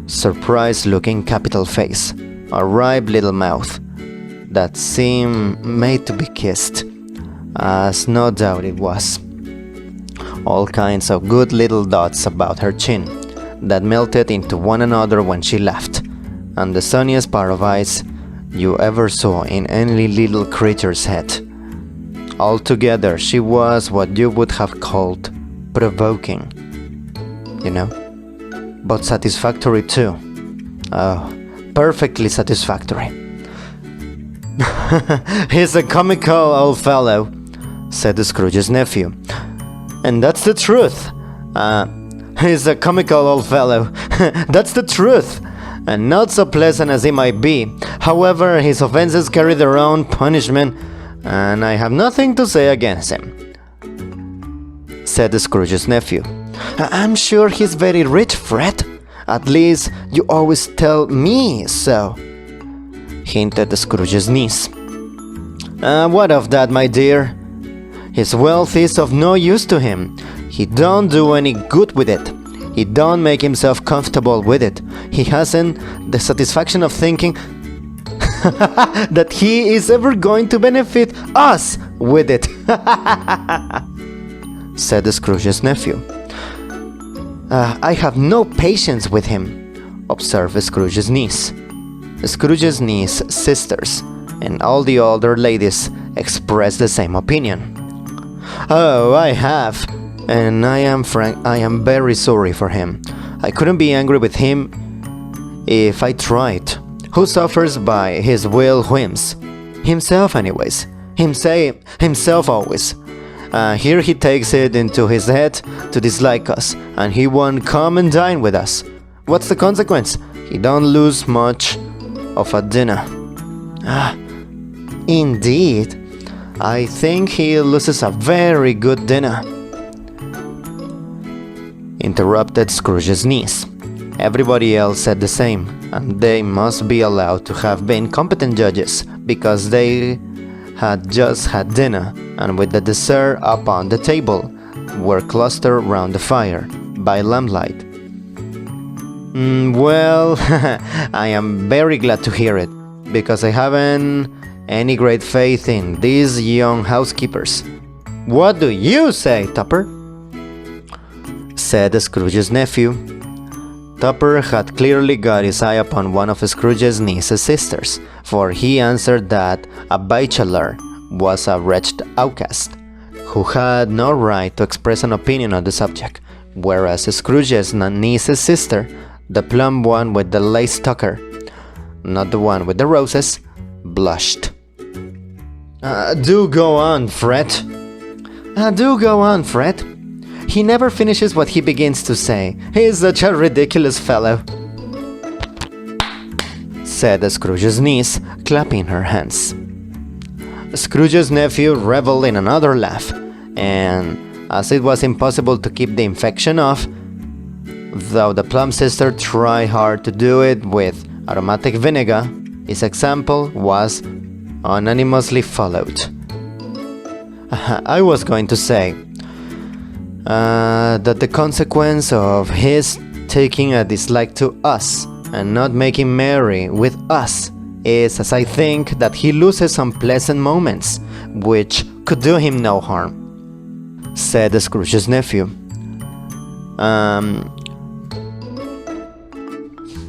surprised-looking capital face, a ripe little mouth that seemed made to be kissed, as no doubt it was. All kinds of good little dots about her chin that melted into one another when she laughed, and the sunniest pair of eyes you ever saw in any little creature's head. Altogether, she was what you would have called provoking, you know, but satisfactory too. Oh, perfectly satisfactory. He's a comical old fellow, said Scrooge's nephew. And that's the truth. He's a comical old fellow. That's the truth. And not so pleasant as he might be. However, his offenses carry their own punishment, and I have nothing to say against him, said Scrooge's nephew. I'm sure he's very rich, Fred. At least you always tell me so, hinted Scrooge's niece. What of that, my dear? His wealth is of no use to him. He don't do any good with it. He don't make himself comfortable with it. He hasn't the satisfaction of thinking that he is ever going to benefit us with it, said Scrooge's nephew. I have no patience with him, observed Scrooge's niece. Scrooge's niece's sisters and all the older ladies expressed the same opinion. Oh, I have, and I am very sorry for him. I couldn't be angry with him if I tried. who suffers by his will whims. Himself anyways. Himself always. Here he takes it into his head to dislike us, and he won't come and dine with us. What's the consequence? He don't lose much of a dinner. Indeed. I think he loses a very good dinner. Interrupted Scrooge's niece. Everybody else said the same, and they must be allowed to have been competent judges, because they had just had dinner, and with the dessert up on the table, were clustered round the fire, by lamplight. Well, I am very glad to hear it, because I haven't any great faith in these young housekeepers. What do you say, Tupper? Said Scrooge's nephew. Tupper had clearly got his eye upon one of Scrooge's niece's sisters, for he answered that a bachelor was a wretched outcast, who had no right to express an opinion on the subject, whereas Scrooge's niece's sister, the plump one with the lace tucker, not the one with the roses, blushed. Do go on, Fred. Do go on, Fred. He never finishes what he begins to say. He is such a ridiculous fellow, said Scrooge's niece, clapping her hands. Scrooge's nephew revelled in another laugh, and as it was impossible to keep the infection off, though the plump sister tried hard to do it with aromatic vinegar, his example was unanimously followed. I was going to say that the consequence of his taking a dislike to us and not making merry with us is, as I think, that he loses some pleasant moments, which could do him no harm, said Scrooge's nephew.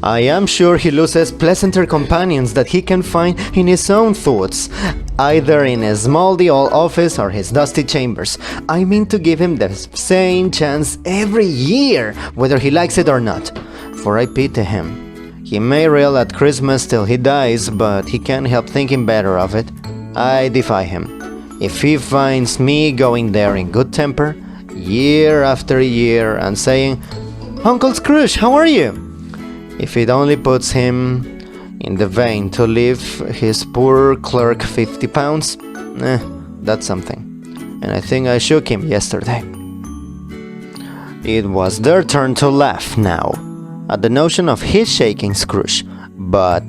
I am sure he loses pleasanter companions that he can find in his own thoughts, either in his moldy old office or his dusty chambers. I mean to give him the same chance every year, whether he likes it or not, for I pity him. He may rail at Christmas till he dies, but he can't help thinking better of it. I defy him. If he finds me going there in good temper, year after year, and saying, "Uncle Scrooge, how are you?" if it only puts him in the vein to leave his poor clerk 50 pounds, that's something. And I think I shook him yesterday. It was their turn to laugh now, at the notion of his shaking Scrooge, but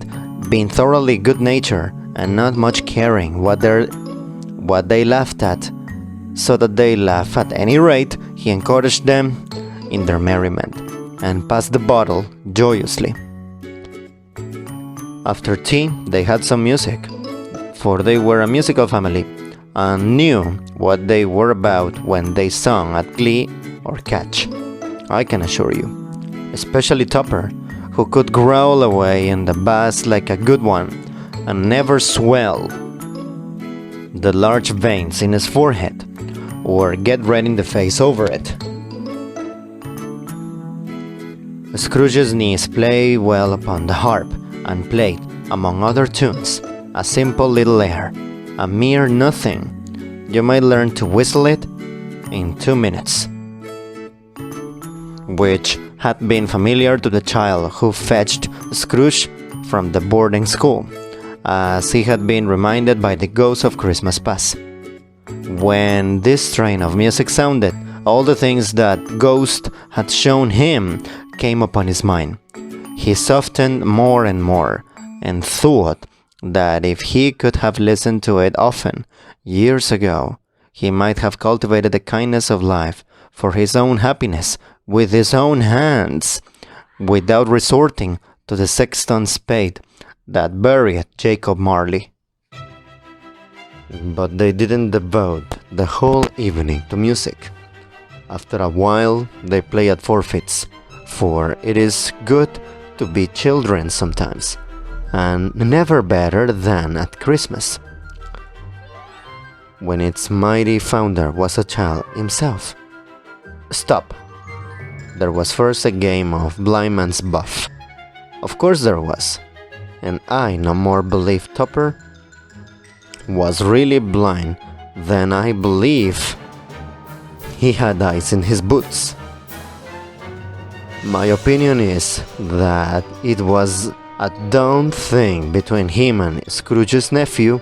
being thoroughly good-natured and not much caring what they laughed at, so that they laugh at any rate, he encouraged them in their merriment, and passed the bottle joyously. After tea, they had some music, for they were a musical family, and knew what they were about when they sung at glee or catch, I can assure you. Especially Tupper, who could growl away in the bass like a good one, and never swell the large veins in his forehead, or get red in the face over it. Scrooge's niece played well upon the harp, and played, among other tunes, a simple little air, a mere nothing. You might learn to whistle it in 2 minutes, which had been familiar to the child who fetched Scrooge from the boarding school, as he had been reminded by the ghost of Christmas Past. When this strain of music sounded, all the things that ghost had shown him came upon his mind. He softened more and more, and thought that if he could have listened to it often, years ago, he might have cultivated the kindness of life for his own happiness with his own hands, without resorting to the sexton's spade that buried Jacob Marley. But they didn't devote the whole evening to music. After a while, they played at forfeits, for it is good to be children sometimes, and never better than at Christmas, when its mighty founder was a child himself. Stop. There was first a game of blind man's buff. Of course there was. and I no more believe Topper was really blind than I believe he had eyes in his boots. My opinion is that it was a dumb thing between him and Scrooge's nephew,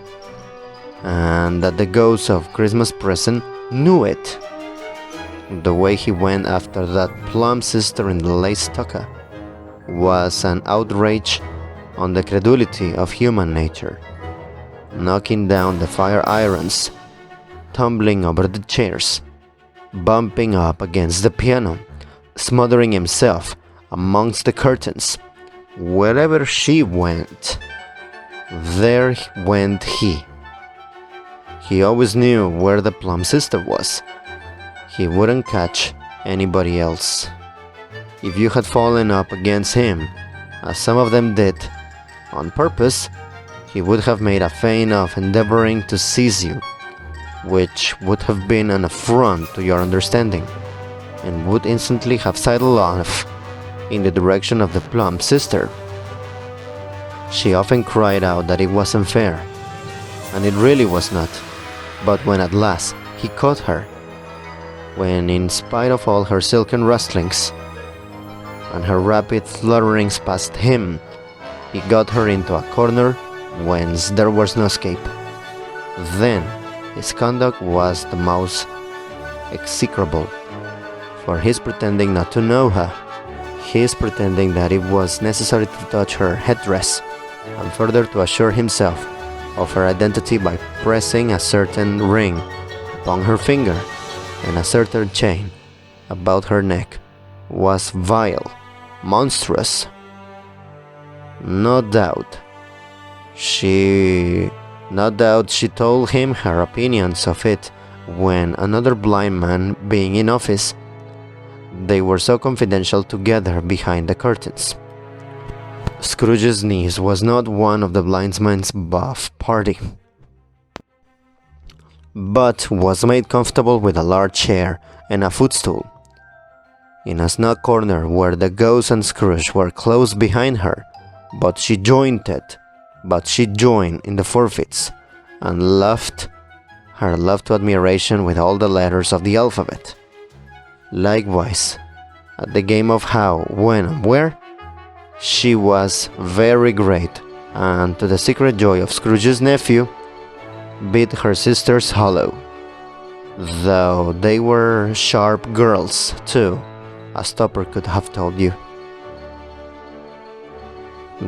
and that the ghost of Christmas present knew it. The way he went after that plump sister in the lace tucker was an outrage on the credulity of human nature, knocking down the fire irons, tumbling over the chairs, bumping up against the piano, smothering himself amongst the curtains. Wherever she went, there went he. He always knew where the plump sister was. He wouldn't catch anybody else. If you had fallen up against him, as some of them did, on purpose, he would have made a feint of endeavoring to seize you, which would have been an affront to your understanding, and would instantly have sidled off in the direction of the plump sister. She often cried out that it wasn't fair, and it really was not. But when at last he caught her, when in spite of all her silken rustlings and her rapid flutterings past him, he got her into a corner whence there was no escape, then his conduct was the most execrable. For his pretending not to know her, his pretending that it was necessary to touch her headdress, and further to assure himself of her identity by pressing a certain ring upon her finger and a certain chain about her neck, was vile, monstrous. No doubt she told him her opinions of it when another blind man being in office, they were so confidential together behind the curtains. Scrooge's niece was not one of the blind man's buff party, but was made comfortable with a large chair and a footstool, in a snug corner where the ghost and Scrooge were close behind her, but she joined in the forfeits, and laughed her love to admiration with all the letters of the alphabet. Likewise, at the game of how, when, and where, she was very great, and to the secret joy of Scrooge's nephew, beat her sisters hollow, though they were sharp girls too, as Topper could have told you.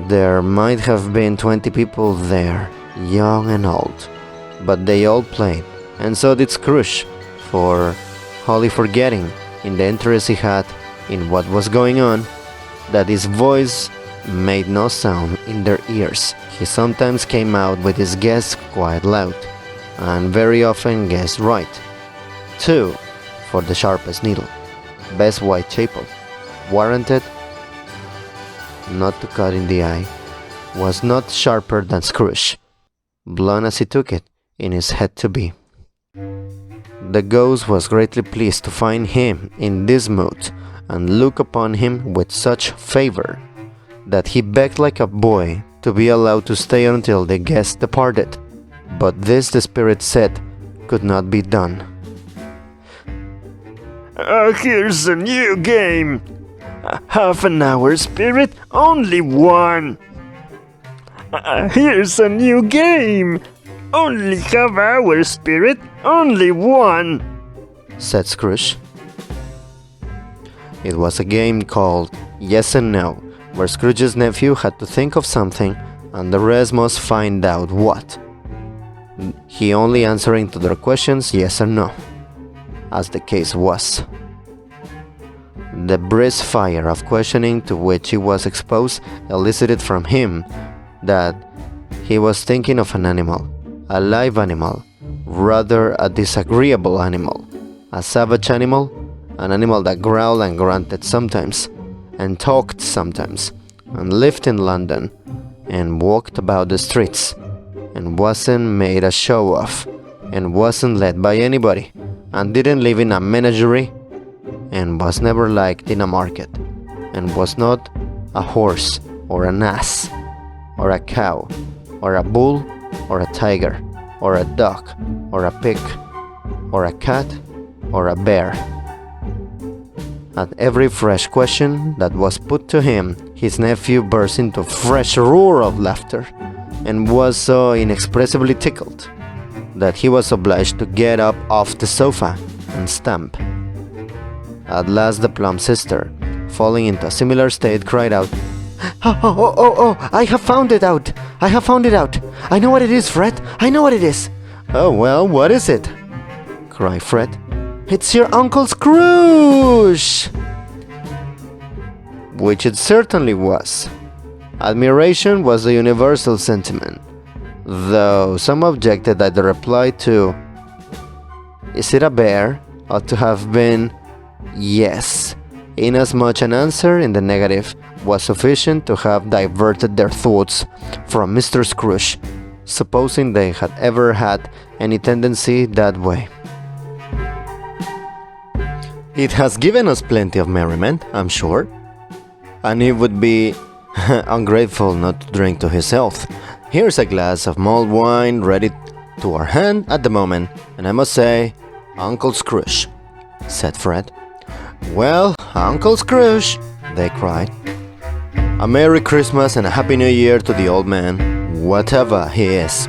There might have been 20 people there, young and old, but they all played, and so did Scrooge, for, wholly forgetting, in the interest he had in what was going on, that his voice made no sound in their ears. He sometimes came out with his guess quite loud, and very often guessed right. 2 for the sharpest needle, best Whitechapel, warranted not to cut in the eye, was not sharper than Scrooge, blunt as he took it in his head to be. The ghost was greatly pleased to find him in this mood, and look upon him with such favor, that he begged like a boy to be allowed to stay until the guests departed, but this the spirit said could not be done. Here's a new game. Half an hour, spirit, only one. Here's a new game. Only half hour, spirit, only one, said Scrooge. It was a game called Yes and No, where Scrooge's nephew had to think of something and the rest must find out what. He only answering to their questions yes or no, as the case was. The brisk fire of questioning to which he was exposed elicited from him that he was thinking of an animal, a live animal, rather a disagreeable animal, a savage animal, an animal that growled and grunted sometimes, and talked sometimes, and lived in London, and walked about the streets, and wasn't made a show of, and wasn't led by anybody, and didn't live in a menagerie, and was never liked in a market, and was not a horse or an ass, or a cow, or a bull, or a tiger, or a dog, or a pig, or a cat, or a bear? At every fresh question that was put to him, his nephew burst into a fresh roar of laughter, and was so inexpressibly tickled that he was obliged to get up off the sofa and stamp. At last the plump sister, falling into a similar state, cried out, Oh, I have found it out! I have found it out! I know what it is, Fred! I know what it is! Oh, well, what is it? Cried Fred. It's your Uncle Scrooge! Which it certainly was. Admiration was a universal sentiment, though some objected that the reply to "Is it a bear?" ought to have been yes, inasmuch an answer in the negative was sufficient to have diverted their thoughts from Mr. Scrooge, supposing they had ever had any tendency that way. It has given us plenty of merriment, I'm sure, and it would be ungrateful not to drink to his health. Here's a glass of mulled wine ready to our hand at the moment, and I must say, Uncle Scrooge, said Fred. Well, Uncle Scrooge, they cried. A Merry Christmas and a Happy New Year to the old man, whatever he is.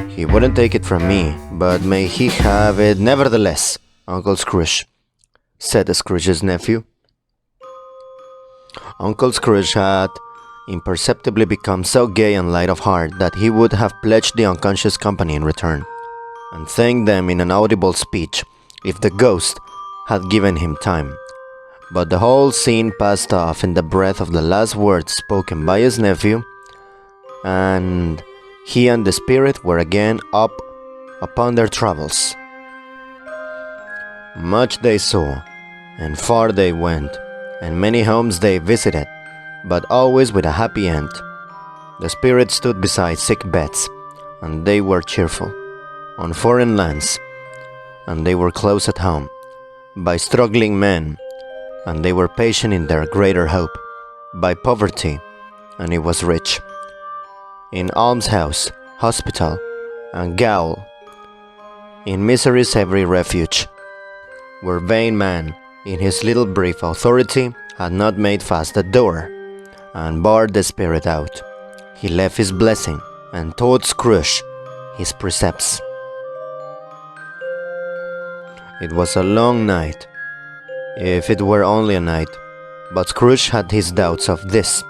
He wouldn't take it from me, but may he have it nevertheless, Uncle Scrooge, said Scrooge's nephew. Uncle Scrooge had imperceptibly become so gay and light of heart that he would have pledged the unconscious company in return, and thanked them in an audible speech if the ghost had given him time. But the whole scene passed off in the breath of the last words spoken by his nephew, and he and the spirit were again up upon their travels. Much they saw, and far they went, and many homes they visited, but always with a happy end. The spirit stood beside sick beds, and they were cheerful, on foreign lands, and they were close at home, by struggling men, and they were patient in their greater hope, by poverty, and it was rich, in almshouse, hospital, and gaol, in misery's every refuge, where vain man, in his little brief authority, had not made fast the door, and barred the spirit out. He left his blessing, and taught Scrooge his precepts. It was a long night, if it were only a night, but Scrooge had his doubts of this,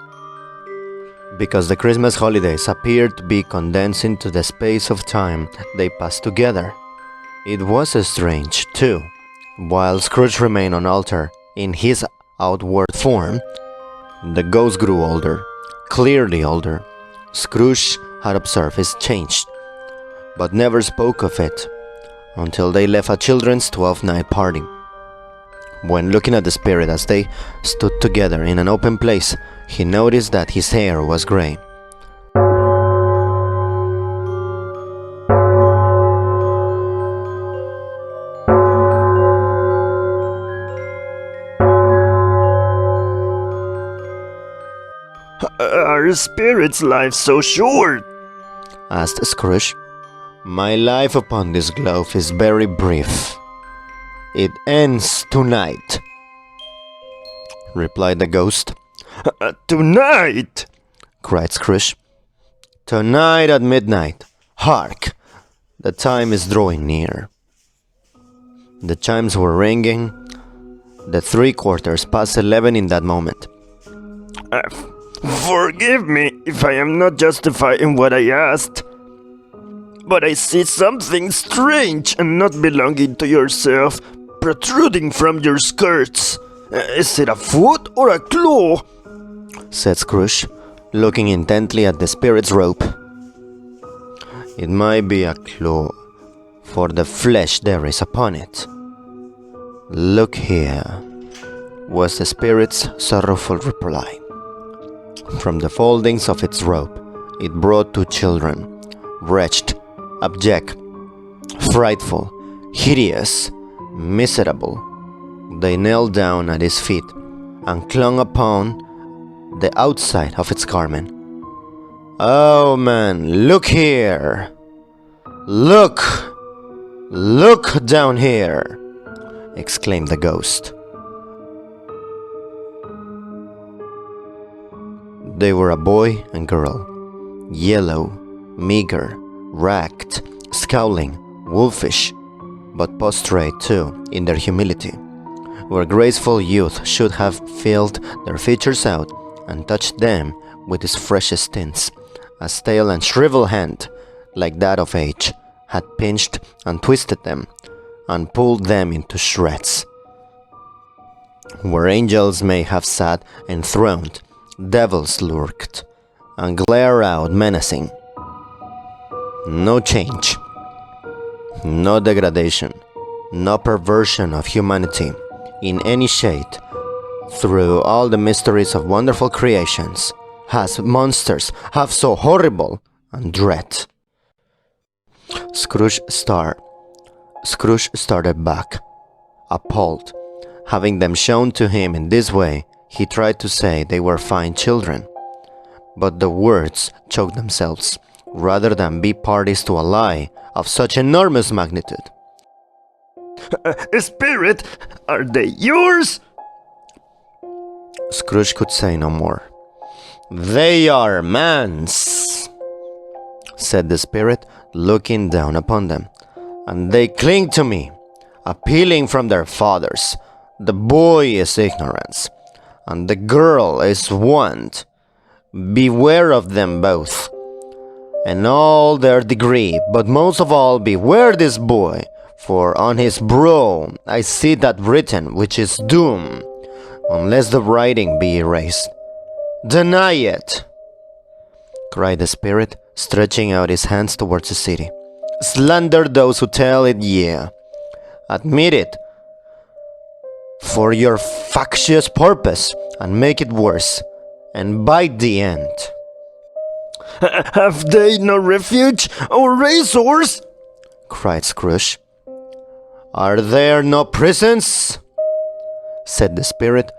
because the Christmas holidays appeared to be condensed into the space of time they passed together. It was strange, too. While Scrooge remained unaltered in his outward form, the ghost grew older, clearly older. Scrooge had observed his change, but never spoke of it until they left a children's 12th-night party. When looking at the spirit as they stood together in an open place, he noticed that his hair was grey. Are spirits' lives so short? Asked Scrooge. My life upon this globe is very brief. It ends tonight, replied the ghost. Tonight? Cried Scrooge. Tonight at midnight. Hark! The time is drawing near. The chimes were ringing, the 11:03 in that moment. Forgive me if I am not justified in what I asked, but I see something strange and not belonging to yourself protruding from your skirts. Is it a foot or a claw? Said Scrooge, looking intently at the spirit's robe. It might be a claw, for the flesh there is upon it. Look here, was the spirit's sorrowful reply. From the foldings of its robe, it brought 2 children, wretched, abject, frightful, hideous, miserable. They knelt down at his feet and clung upon the outside of its garment. Oh man, look here! Look! Look down here! Exclaimed the ghost. They were a boy and girl, yellow, meager, ragged, scowling, wolfish, but prostrate too in their humility, where graceful youth should have filled their features out and touched them with his freshest tints. A stale and shriveled hand, like that of age, had pinched and twisted them, and pulled them into shreds. Where angels may have sat enthroned, devils lurked, and glared out menacing. No change, no degradation, no perversion of humanity in any shade, through all the mysteries of wonderful creations, has monsters have so horrible and dread. Scrooge started back, appalled. Having them shown to him in this way, he tried to say they were fine children, but the words choked themselves, rather than be parties to a lie of such enormous magnitude. Spirit, are they yours? Scrooge could say no more. They are man's, said the spirit, looking down upon them, and they cling to me, appealing from their fathers. The boy is ignorance, and the girl is want. Beware of them both, and all their degree, but most of all beware this boy, for on his brow I see that written which is doom, unless the writing be erased. Deny it, cried the spirit, stretching out his hands towards the city. Slander those who tell it ye. Admit it for your factious purpose, and make it worse, and bite the end. Have they no refuge or resource? Cried Scrooge. Are there no prisons? Said the spirit,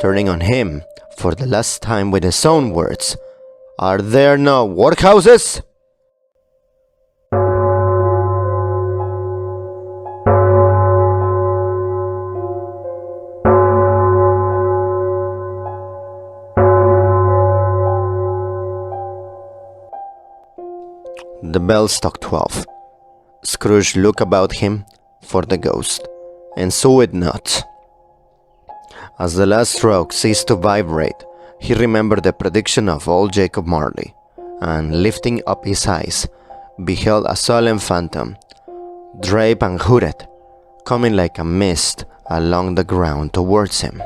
turning on him for the last time with his own words. Are there no workhouses? The bell struck 12. Scrooge looked about him for the ghost, and saw it not. As the last stroke ceased to vibrate, he remembered the prediction of old Jacob Marley, and lifting up his eyes, beheld a solemn phantom, draped and hooded, coming like a mist along the ground towards him.